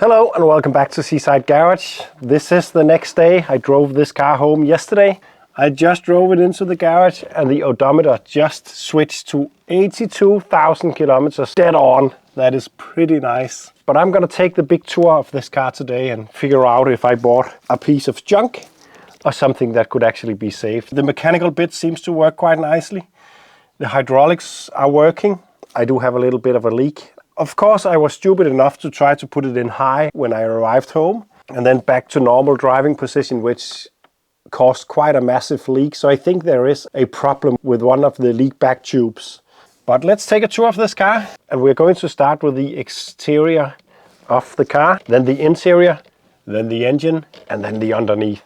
Hello and welcome back to Seaside Garage. This is the next day. I drove this car home yesterday. I just drove it into the garage and the odometer just switched to 82,000 kilometers dead on. That is pretty nice. But I'm gonna take the big tour of this car today and figure out if I bought a piece of junk or something that could actually be saved. The mechanical bit seems to work quite nicely. The hydraulics are working. I do have a little bit of a leak. Of course, I was stupid enough to try to put it in high when I arrived home and then back to normal driving position, which caused quite a massive leak. So I think there is a problem with one of the leak back tubes. But let's take a tour of this car, and we're going to start with the exterior of the car, then the interior, then the engine, and then the underneath.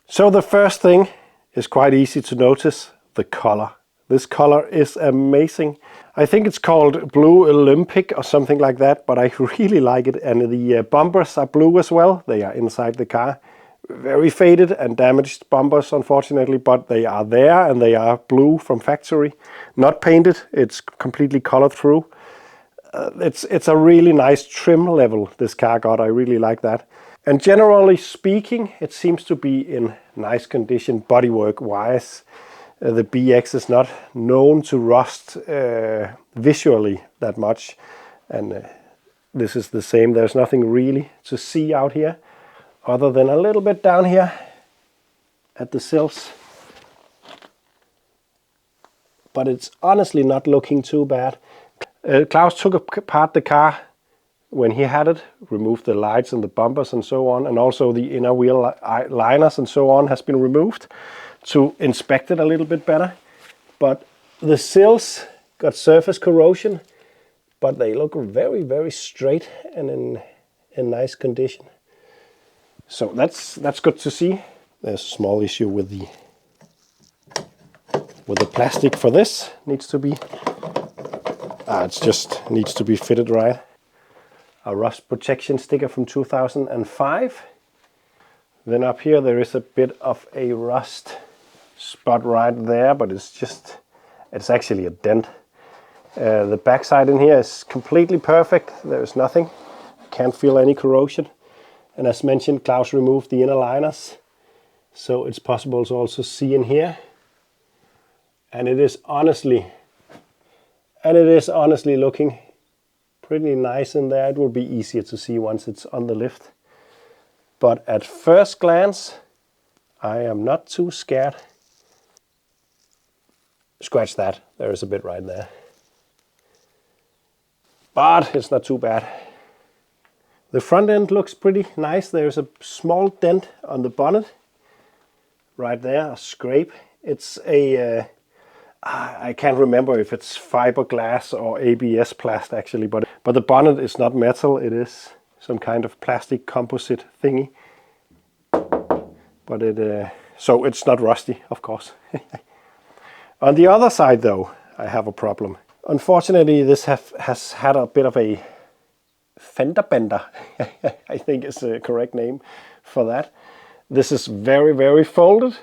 So the first thing is quite easy to notice: the color. This color is amazing. I think it's called Blue Olympic or something like that, but I really like it. And the bumpers are blue as well. They are inside the car. Very faded and damaged bumpers, unfortunately, but they are there and they are blue from factory. Not painted, it's completely colored through. It's a really nice trim level this car got. I really like that. And generally speaking, it seems to be in nice condition bodywork wise. The BX is not known to rust visually that much, and this is the same. There's nothing really to see out here other than a little bit down here at the sills, but it's honestly not looking too bad. Klaus took apart the car when he had it, removed the lights and the bumpers and so on, and also the inner wheel liners and so on has been removed to inspect it a little bit better. But the sills got surface corrosion, but they look very, very straight and in nice condition. So that's good to see. There's a small issue with the plastic for this. Needs to be it just needs to be fitted right. A rust protection sticker from 2005. Then up here there is a bit of a rust spot right there, but it's actually a dent. The backside in here is completely perfect. There's nothing. Can't feel any corrosion. And as mentioned, Klaus removed the inner liners, so it's possible to also see in here. And it is honestly looking pretty nice in there. It will be easier to see once it's on the lift. But at first glance, I am not too scared. Scratch that, there is a bit right there. But it's not too bad. The front end looks pretty nice. There's a small dent on the bonnet. Right there, a scrape. It's a, I can't remember if it's fiberglass or ABS plast actually, but the bonnet is not metal, it is some kind of plastic composite thingy. But so it's not rusty, of course. On the other side though, I have a problem. Unfortunately, this has had a bit of a fender bender, I think is the correct name for that. This is very, very folded.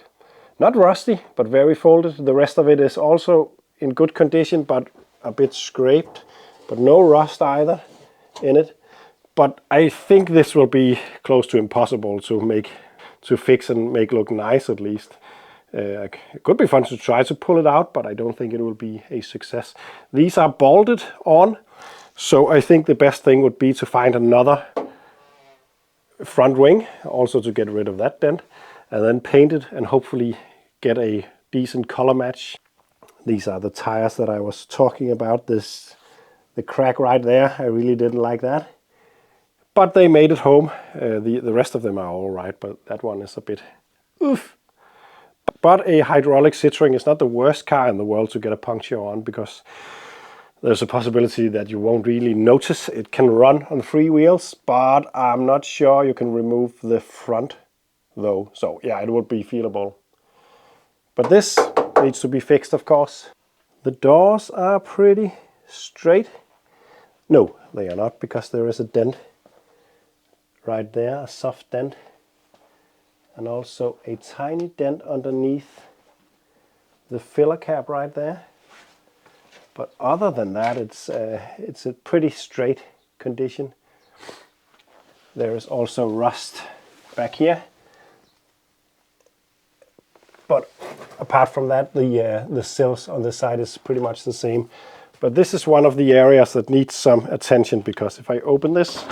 Not rusty, but very folded. The rest of it is also in good condition, but a bit scraped. But no rust either in it. But I think this will be close to impossible to fix and make look nice at least. It could be fun to try to pull it out, but I don't think it will be a success. These are bolted on, so I think the best thing would be to find another front wing, also to get rid of that dent, and then paint it and hopefully get a decent color match. These are the tires that I was talking about. The crack right there, I really didn't like that. But they made it home. The rest of them are all right, but that one is a bit oof. But a hydraulic Citroën is not the worst car in the world to get a puncture on, because there's a possibility that you won't really notice. It can run on three wheels, but I'm not sure you can remove the front though. So yeah, it would be feelable. But this needs to be fixed, of course. The doors are pretty straight. No, they are not, because there is a dent right there, a soft dent. And also a tiny dent underneath the filler cap right there. But other than that, it's a pretty straight condition. There is also rust back here. But apart from that, the sills on this side is pretty much the same. But this is one of the areas that needs some attention, because if I open this,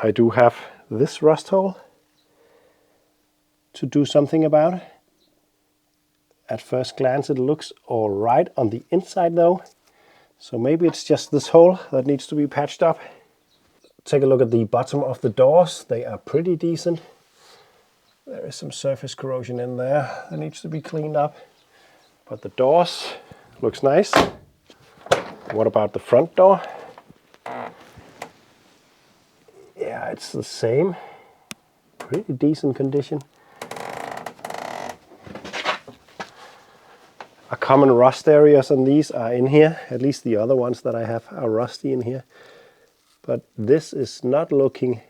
I do have this rust hole to do something about. At first glance it looks all right on the inside though, so maybe it's just this hole that needs to be patched up. Take a look at the bottom of the doors. They are pretty decent. There is some surface corrosion in there that needs to be cleaned up, but the doors looks nice. What about the front door? Yeah, it's the same. Pretty decent condition. A common rust areas on these are in here. At least the other ones that I have are rusty in here. But this is not looking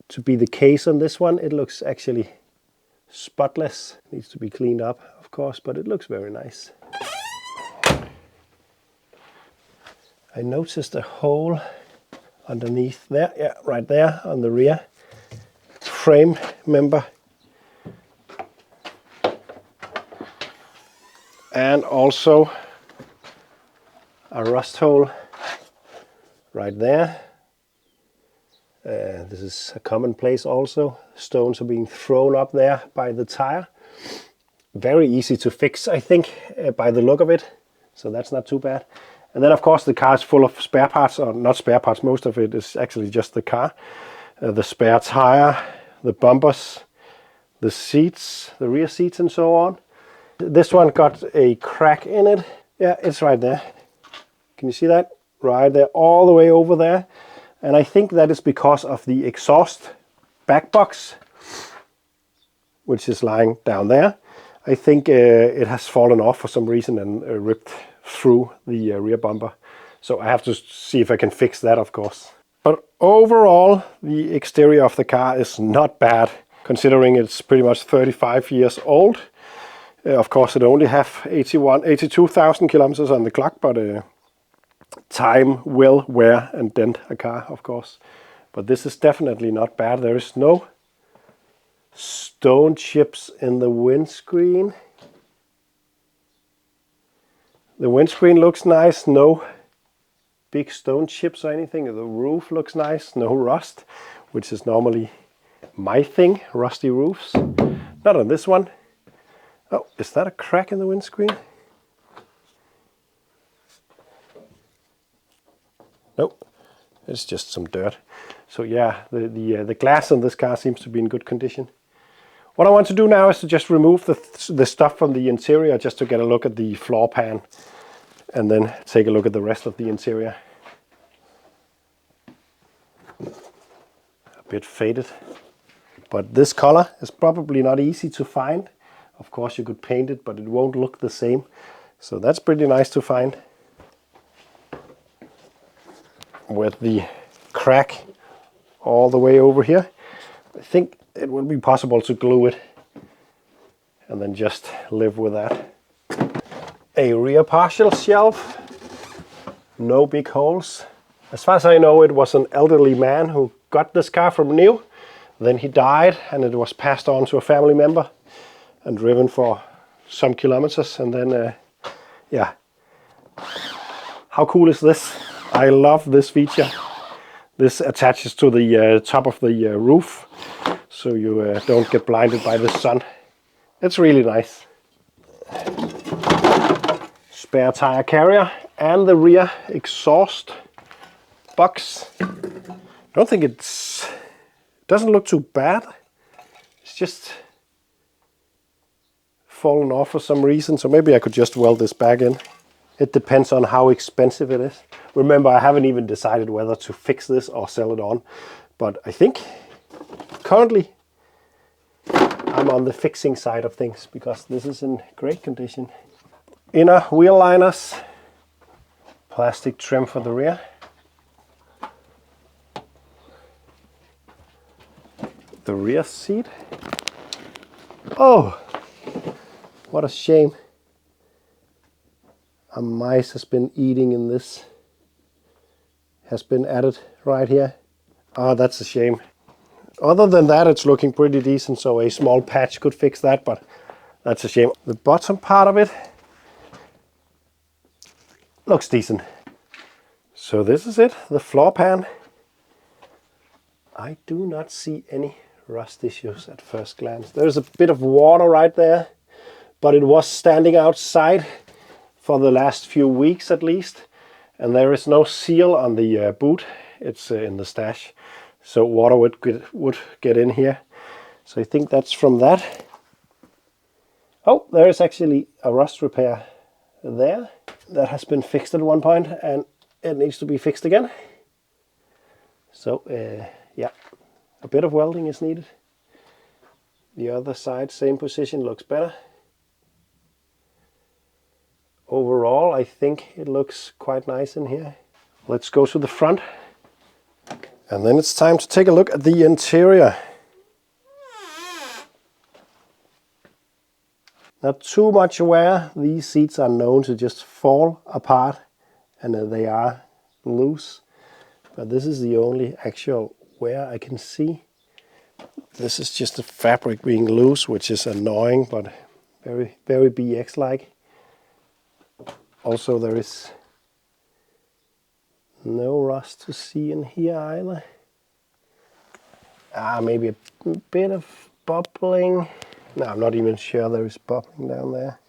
to be the case on this one. It looks actually spotless. Needs to be cleaned up, of course, but it looks very nice. I noticed a hole underneath there, yeah, right there on the rear frame member. And also a rust hole right there. This is a common place also. Stones are being thrown up there by the tire. Very easy to fix, I think, by the look of it. So that's not too bad. And then of course the car is full of spare parts, or not spare parts, most of it is actually just the car. The spare tire, the bumpers, the seats, the rear seats and so on. This one got a crack in it. Yeah, it's right there. Can you see that? Right there, all the way over there. And I think that is because of the exhaust back box, which is lying down there. I think it has fallen off for some reason and ripped through the rear bumper. So I have to see if I can fix that, of course. But overall, the exterior of the car is not bad, considering it's pretty much 35 years old. Of course, it only have 82,000 kilometers on the clock, but time will wear and dent a car, of course. But this is definitely not bad. There is no stone chips in the windscreen. The windscreen looks nice, no big stone chips or anything. The roof looks nice, no rust, which is normally my thing, rusty roofs. Not on this one. Oh, is that a crack in the windscreen? Nope, it's just some dirt. So yeah, the glass on this car seems to be in good condition. What I want to do now is to just remove the stuff from the interior, just to get a look at the floor pan, and then take a look at the rest of the interior. A bit faded, but this color is probably not easy to find. Of course you could paint it, but it won't look the same. So that's pretty nice to find. With the crack all the way over here, I think it will be possible to glue it and then just live with that. A rear partial shelf, no big holes. As far as I know, it was an elderly man who got this car from new. Then he died and it was passed on to a family member and driven for some kilometers, and then yeah. How cool is this? I love this feature. This attaches to the top of the roof, so you don't get blinded by the sun. It's really nice. Spare tire carrier and the rear exhaust box. Don't think it doesn't look too bad. It's just fallen off for some reason, so maybe I could just weld this back in. It depends on how expensive it is. Remember, I haven't even decided whether to fix this or sell it on, but I think currently I'm on the fixing side of things because this is in great condition. Inner wheel liners, plastic trim for the rear. The rear seat. Oh, what a shame. A mice has been eating in this. Has been added right here. Oh, that's a shame. Other than that, it's looking pretty decent, so a small patch could fix that, but that's a shame. The bottom part of it looks decent. So this is it, the floor pan. I do not see any rust issues at first glance. There's a bit of water right there, but it was standing outside for the last few weeks at least. And there is no seal on the boot. It's in the stash. So water would get in here. So I think that's from that. Oh, there is actually a rust repair there that has been fixed at one point and it needs to be fixed again. So yeah, a bit of welding is needed. The other side, same position, looks better. Overall, I think it looks quite nice in here. Let's go to the front. And then it's time to take a look at the interior. Not too much wear. These seats are known to just fall apart and they are loose. But this is the only actual wear I can see. This is just the fabric being loose, which is annoying, but very, very BX-like. Also, there is no rust to see in here either. Maybe a bit of bubbling. No, I'm not even sure there is bubbling down there.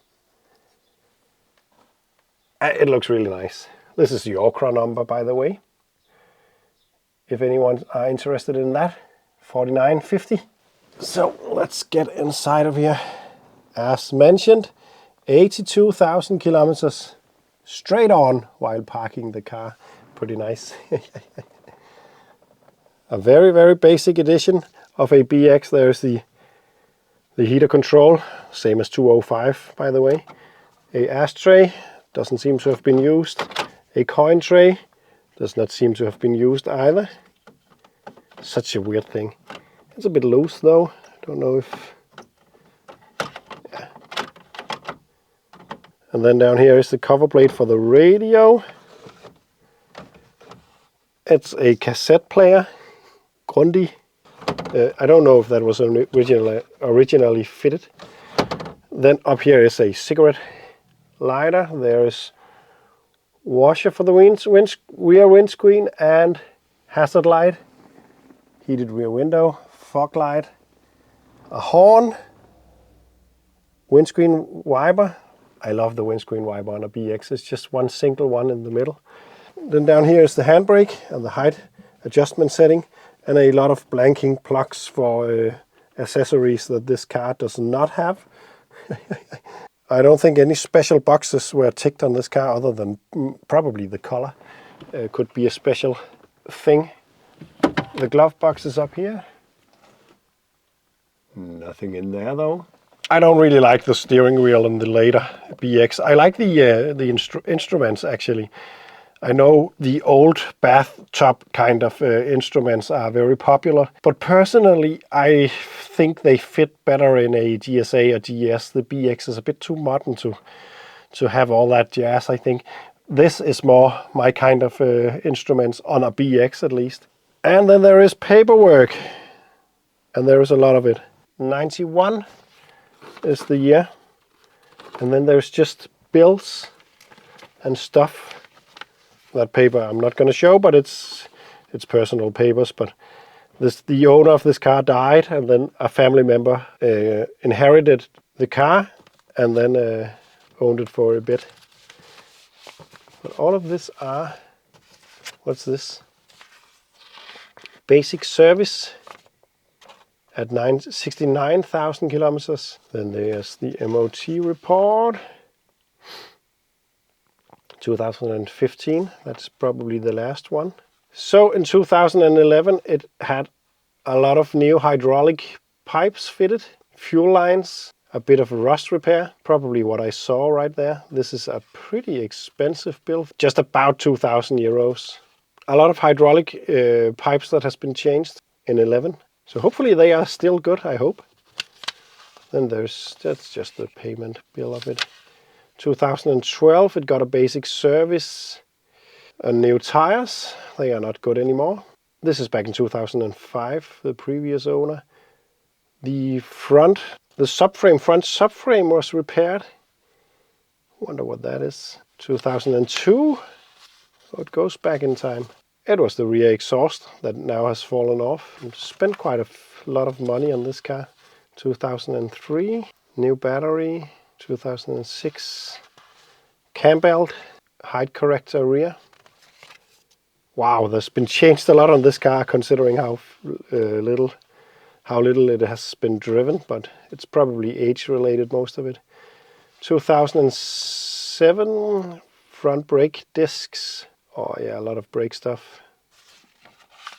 It looks really nice. This is the Okra number, by the way. If anyone are interested in that, 49.50. So let's get inside of here. As mentioned, 82,000 kilometers straight on while parking the car. Pretty nice. A very, very basic edition of a BX. There's the heater control, same as 205 by the way. A ashtray, doesn't seem to have been used. A coin tray, does not seem to have been used either. Such a weird thing. It's a bit loose though. I don't know if... Yeah. And then down here is the cover plate for the radio. It's a cassette player, Grundy. I don't know if that was originally fitted. Then up here is a cigarette lighter. There is washer for the rear windscreen and hazard light, heated rear window, fog light, a horn, windscreen wiper. I love the windscreen wiper on a BX. It's just one single one in the middle. Then down here is the handbrake and the height adjustment setting, and a lot of blanking plugs for accessories that this car does not have. I don't think any special boxes were ticked on this car other than probably the color. Could be a special thing. The glove box is up here. Nothing in there though. I don't really like the steering wheel in the later BX. I like the instruments actually. I know the old bathtub kind of instruments are very popular, but personally I think they fit better in a GSA or GS. The BX is a bit too modern to have all that jazz, I think. This is more my kind of instruments on a BX at least. And then there is paperwork, and there is a lot of it. 91 is the year, and then there's just bills and stuff. That paper I'm not going to show, but it's personal papers. But the owner of this car died, and then a family member inherited the car and then owned it for a bit. But all of this are, what's this? Basic service at 69,000 kilometers. Then there's the MOT report. 2015, that's probably the last one. So in 2011 it had a lot of new hydraulic pipes fitted, fuel lines, a bit of rust repair, probably what I saw right there. This is a pretty expensive build, just about 2,000 euros. A lot of hydraulic pipes that has been changed in 11. So hopefully they are still good, I hope. Then that's just the payment bill of it. 2012 it got a basic service. And new tires, they are not good anymore. This is back in 2005, the previous owner. The front subframe was repaired. Wonder what that is. 2002, so it goes back in time. It was the rear exhaust that now has fallen off. Spent quite a lot of money on this car. 2003, new battery. 2006, cam belt, height corrector rear. Wow, there's been changed a lot on this car considering how little it has been driven, but it's probably age related, most of it. 2007, front brake discs. Oh yeah, a lot of brake stuff.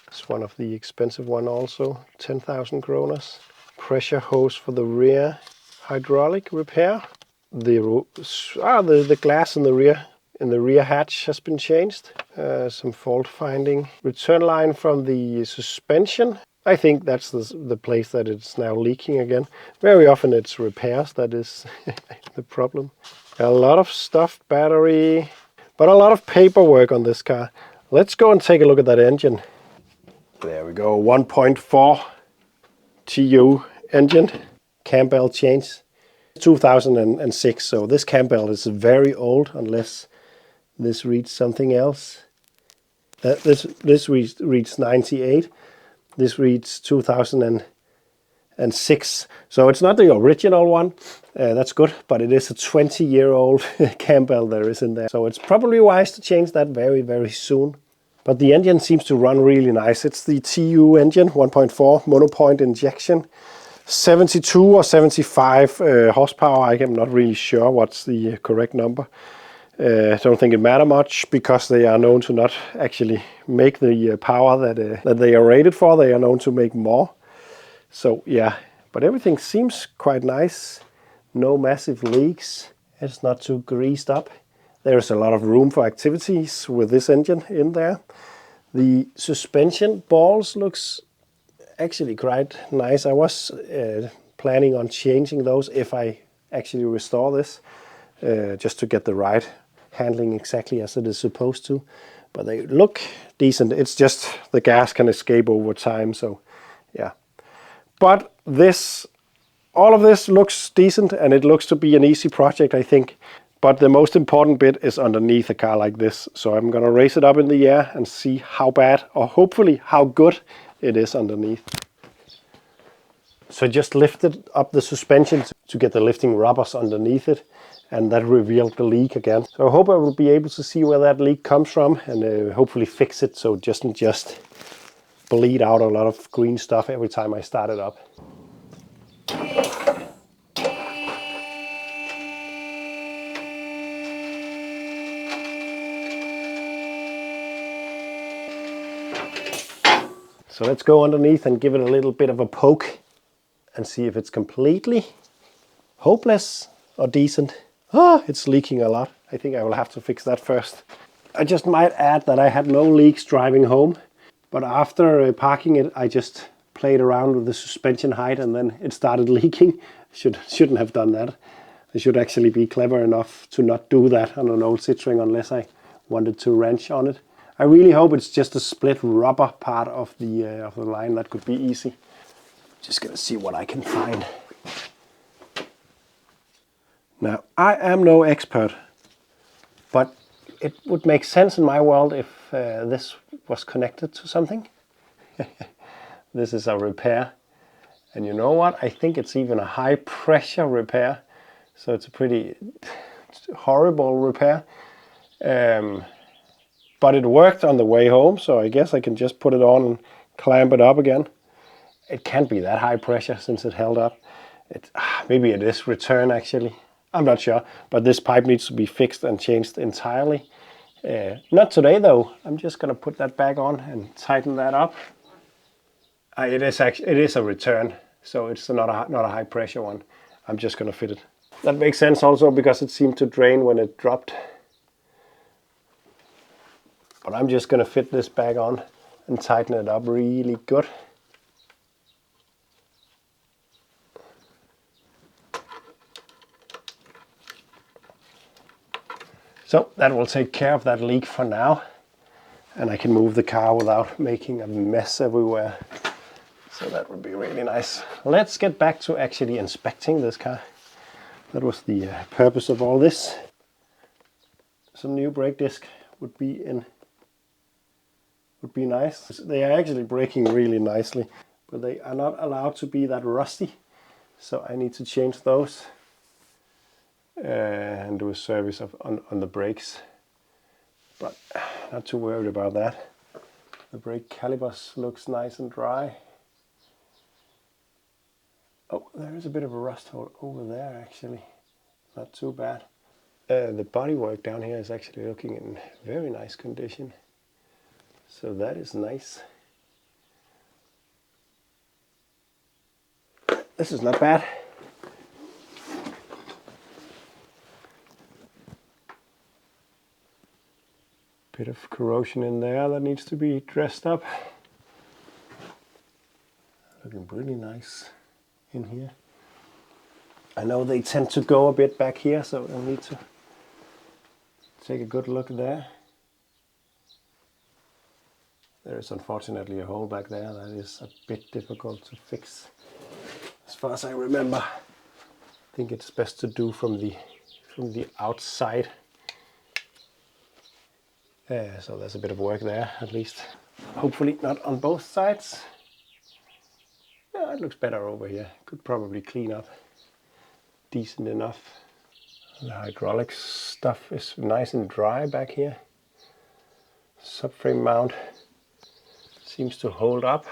It's one of the expensive one also, 10,000 kroner. Pressure hose for the rear, hydraulic repair. The glass in the rear hatch has been changed. Some fault finding. Return line from the suspension. I think that's the place that it's now leaking again. Very often it's repairs that is the problem. A lot of stuffed battery, but a lot of paperwork on this car. Let's go and take a look at that engine. There we go, 1.4 TU engine, cam belt change, 2006. So this cam belt is very old, unless this reads something else. This reads 98. This reads 2006. So it's not the original one. That's good, but it is a 20-year-old cam belt there is in there. So it's probably wise to change that very, very soon. But the engine seems to run really nice. It's the TU engine, 1.4 monopoint injection. 72 or 75 horsepower. I am not really sure what's the correct number. I don't think it matters much because they are known to not actually make the power that they are rated for. They are known to make more. So yeah, but everything seems quite nice. No massive leaks. It's not too greased up. There's a lot of room for activities with this engine in there. The suspension balls looks actually quite nice. I was planning on changing those if I actually restore this, just to get the right handling exactly as it is supposed to. But they look decent. It's just the gas can escape over time, so yeah. But all of this looks decent, and it looks to be an easy project, I think. But the most important bit is underneath a car like this. So I'm gonna raise it up in the air and see how bad, or hopefully how good it is underneath. So I just lifted up the suspension to get the lifting rubbers underneath it, and that revealed the leak again. So I hope I will be able to see where that leak comes from and hopefully fix it so it doesn't just bleed out a lot of green stuff every time I start it up. So let's go underneath and give it a little bit of a poke and see if it's completely hopeless or decent. Oh, it's leaking a lot. I think I will have to fix that first. I just might add that I had no leaks driving home, but after parking it, I just played around with the suspension height and then it started leaking. Shouldn't have done that. I should actually be clever enough to not do that on an old Citroën unless I wanted to wrench on it. I really hope it's just a split rubber part of the line. That could be easy. Just gonna see what I can find. Now, I am no expert, but it would make sense in my world if this was connected to something. This is a repair. And you know what? I think it's even a high pressure repair. So it's a pretty horrible repair. But it worked on the way home, so I guess I can just put it on and clamp it up again. It can't be that high pressure since it held up. Maybe it is return actually. I'm not sure, but this pipe needs to be fixed and changed entirely. Not today though. I'm just gonna put that back on and tighten that up. It is a return, so it's not a high pressure one. I'm just gonna fit it. That makes sense also because it seemed to drain when it dropped. But I'm just gonna fit this back on and tighten it up really good. So that will take care of that leak for now. and I can move the car without making a mess everywhere. So that would be really nice. Let's get back to actually inspecting this car. That was the purpose of all this. Some new brake disc would be nice. They are actually braking really nicely, but they are not allowed to be that rusty. So I need to change those and do a service on the brakes. But not too worried about that. The brake calipers looks nice and dry. Oh, there is a bit of a rust hole over there actually. Not too bad. The bodywork down here is actually looking in very nice condition. So that is nice. This is not bad. Bit of corrosion in there that needs to be dressed up. Looking pretty nice in here. I know they tend to go a bit back here, so I need to take a good look there. There is unfortunately a hole back there that is a bit difficult to fix. As far as I remember, I think it's best to do from the outside. So there's a bit of work there, at least. Hopefully not on both sides. Yeah, it looks better over here. Could probably clean up decent enough. The hydraulic stuff is nice and dry back here. Subframe mount seems to hold up.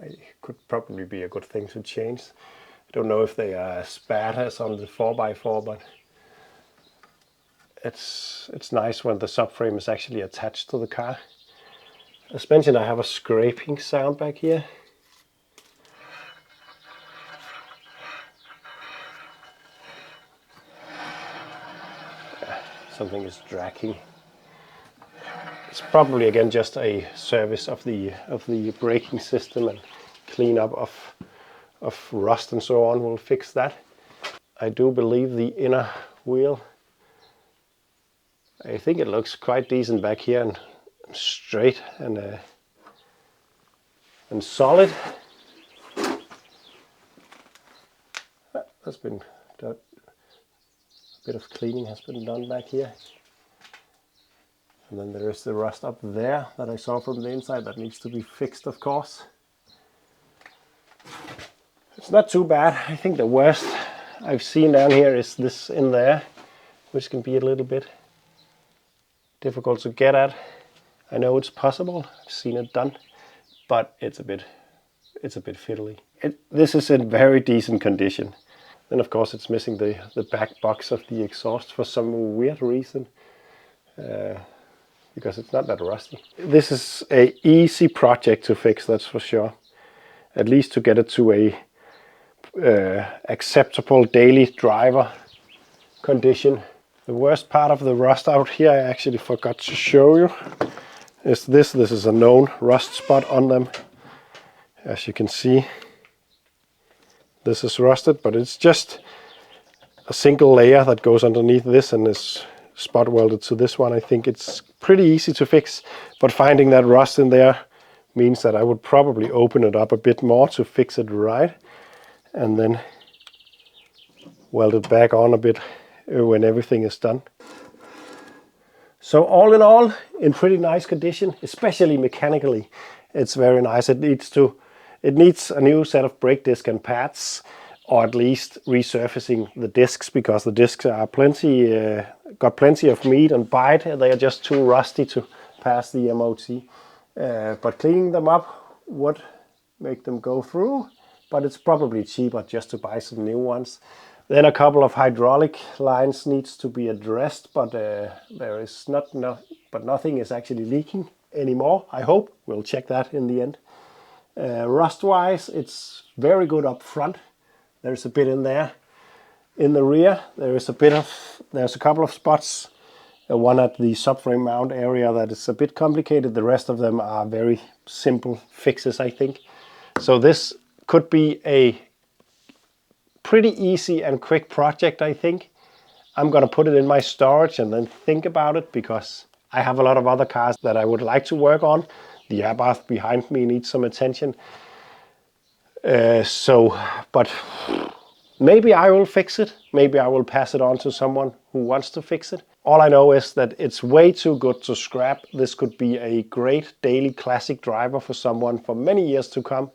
It could probably be a good thing to change. I don't know if they are as bad as on the 4x4, but it's nice when the subframe is actually attached to the car. As mentioned, I have a scraping sound back here. Something is dragging. It's probably again just a service of the braking system, and cleanup of rust and so on will fix that. I do believe the inner wheel, I think it looks quite decent back here and straight and solid. That's been done. A bit of cleaning has been done back here. And then there is the rust up there that I saw from the inside that needs to be fixed, of course. It's not too bad. I think the worst I've seen down here is this in there, which can be a little bit difficult to get at. I know it's possible. I've seen it done, but it's a bit fiddly. This is in very decent condition. Then of course it's missing the back box of the exhaust for some weird reason, because it's not that rusty. This is an easy project to fix, that's for sure. At least to get it to a acceptable daily driver condition. The worst part of the rust out here, I actually forgot to show you, is this. This is a known rust spot on them. As you can see, this is rusted, but it's just a single layer that goes underneath this and is spot welded to this one. I think it's pretty easy to fix, but finding that rust in there means that I would probably open it up a bit more to fix it right, and then weld it back on a bit when everything is done. So all in all, in pretty nice condition, especially mechanically. It's very nice. It needs a new set of brake disc and pads, or at least resurfacing the discs, because the discs are got plenty of meat and bite. They are just too rusty to pass the MOT. But cleaning them up would make them go through, but it's probably cheaper just to buy some new ones. Then a couple of hydraulic lines needs to be addressed, but nothing is actually leaking anymore, I hope. We'll check that in the end. Rust-wise, it's very good up front. There's a bit in there. In the rear, there's a couple of spots. One at the subframe mount area that is a bit complicated. The rest of them are very simple fixes, I think. So this could be a pretty easy and quick project, I think. I'm gonna put it in my storage and then think about it, because I have a lot of other cars that I would like to work on. The airbath behind me needs some attention. But maybe I will fix it. Maybe I will pass it on to someone who wants to fix it. All I know is that it's way too good to scrap. This could be a great daily classic driver for someone for many years to come.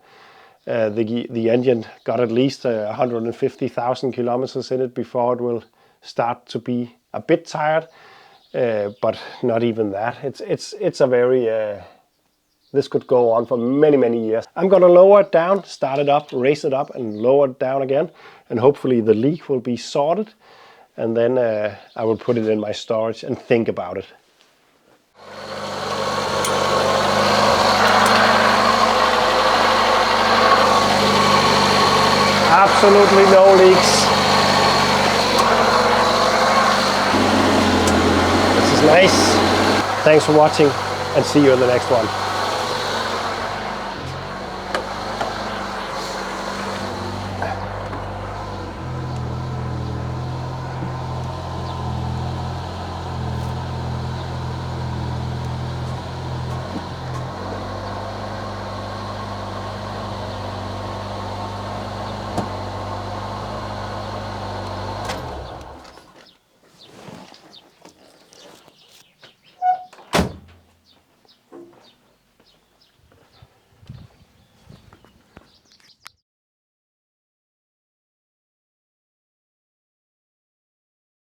The engine got at least 150,000 kilometers in it before it will start to be a bit tired, but not even that. It's a very this could go on for many years. I'm gonna lower it down, start it up, raise it up, and lower it down again, and hopefully the leak will be sorted, and then I will put it in my storage and think about it. Absolutely no leaks. This is nice. Thanks for watching, and see you in the next one.